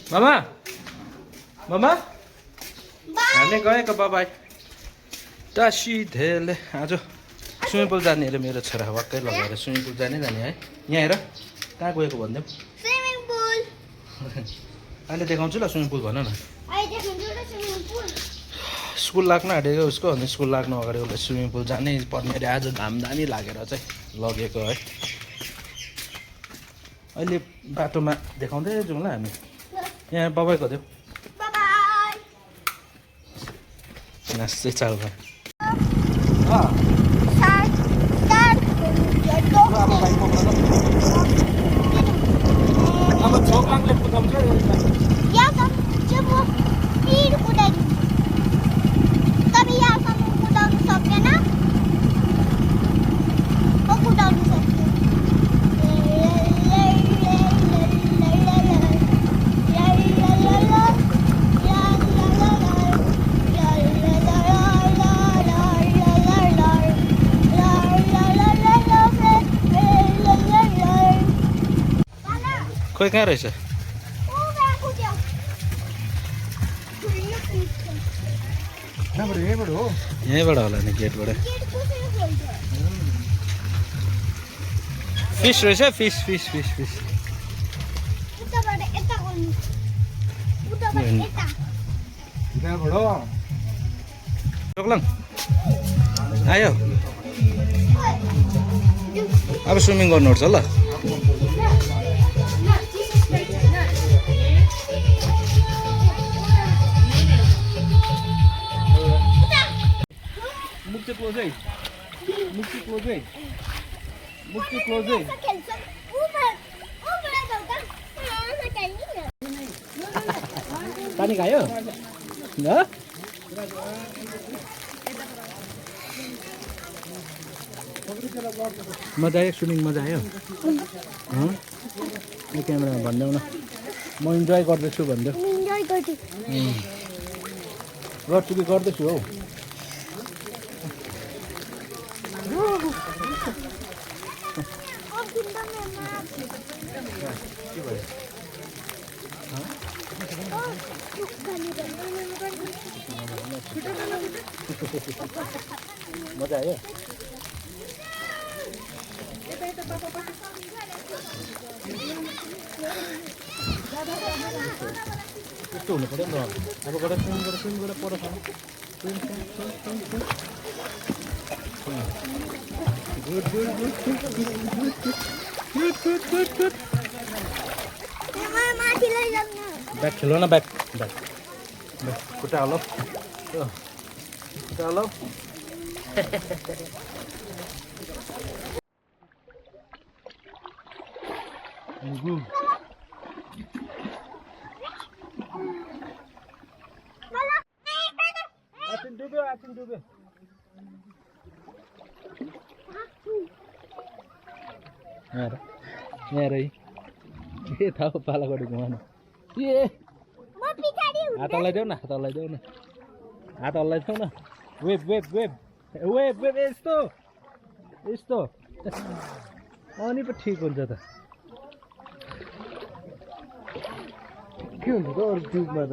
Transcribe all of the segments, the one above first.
मामा मामा हामी गएको बाबाई टासी धेरले आज स्विमिङ पुल जाने अरे मेरो छोरा वाक्कै लगाएर स्विमिङ पुल जाने है यहाँ हेर कहाँ गएको भनिदेऊ स्विमिङ पुल अहिले देखाउँछु ल स्विमिङ पुल भन न अहिले देखाउँछु ल स्विमिङ पुल स्कुल लाग्न आँटेको उसको अनि स्कुल लाग्नु अगाडि उसले स्विमिङ पुल जानै पर्ने अरे आज घामदामी लागेर चाहिँ लगेको है अहिले बाटोमा देखाउँदै जाउँ ल हामी यहाँ बाबाईको देऊ बाबाई नाच्दै चाल भयो अब छोकलाङले कुदाउँछ यहाँसम्म चाहिँ म स्पिड कुदाइदिन्छु तपाईँ यहाँसम्म कुदाउनु सक्दैन म कुदाउनु सक्छु खोइ कहाँ रहेछ यहीँबाट होला नि गेटबाट फिस रहेछ फिस फिस फिस फिस छोकलाङ आयो अब स्विमिङ गर्नुपर्छ ल मुक्ति क्लोज है पानी खायो मजा आयो स्विमिङ मजा आयो क्यामेरामा भनिदेऊ न म इन्जोय गर्दैछु भनिदेऊ गर्छु कि गर्दैछु हौ मजा आयो यस्तो हुनु पर्यो नि त अब गएर स्विमिङ गरेर पर गुड ब्याग खेलो न ब्याग खुट्टा हलो खुट्टा हलो आछिन डुब्यो यहाँ रही के थाहा हो पालागढी घुमाउन ए हात हल्लाइदेऊ न हात हल्लाइदेऊ न हात हल्लाइदेऊ न web web web web web यस्तो यस्तो अनि पो ठिक हुन्छ त के हुन्छ त अरू ट्युबमा त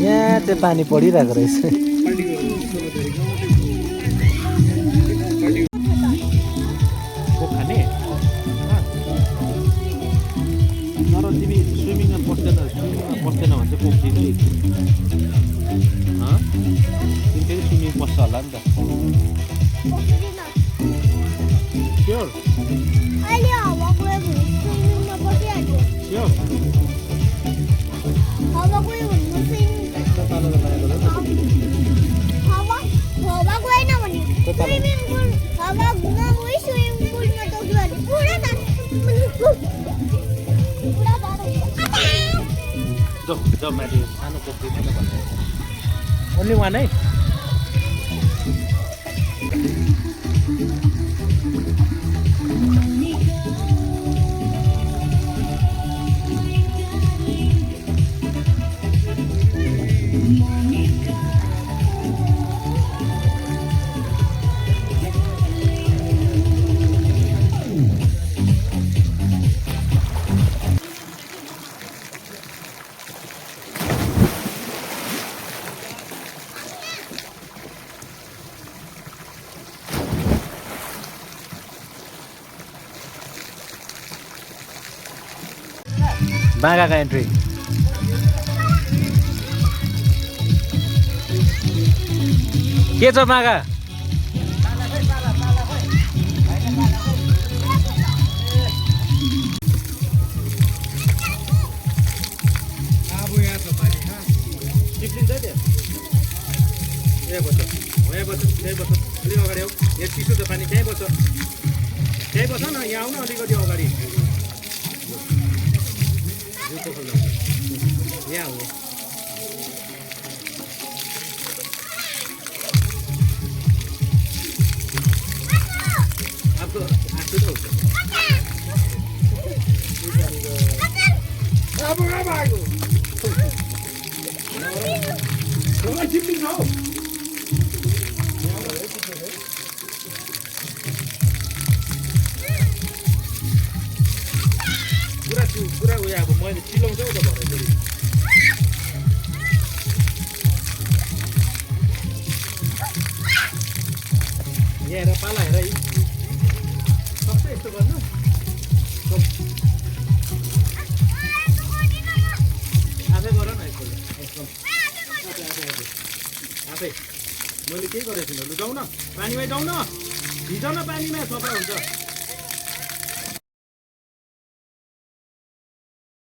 यहाँ चाहिँ पानी परिरहेको रहेछ खाने तर तिमी स्विमिङमा बस्दैन भने चाहिँ पोख्दिन तिमी फेरि स्विमिङ बस्छ होला नि त स्योर पाला स्विमिङ पुल हवा नगई स्विमिङ पुलमा डुब्यो भने पुरा जाऊ माथि सानो पोखरीमा नभन्नु ओन्ली वान है बागाका एन्ट्री के छ बागा अलिक अगाडि आऊ यहाँ चिसो छ पानी त्यहीँ बस्छ न यहाँ आउन अलिकति अगाडि यहाँ हो आपको आँसु त हुन्छ पुरा उयो अब मैले चिलाउँछ त भरे यहाँ हेर पाला हेर सबै यस्तो गर्नु आफै गर न आफै मैले केही गरेको छुइनँ लु जाउँ न पानीमै जाउँ न भिजाउन पानीमा सफा हुन्छ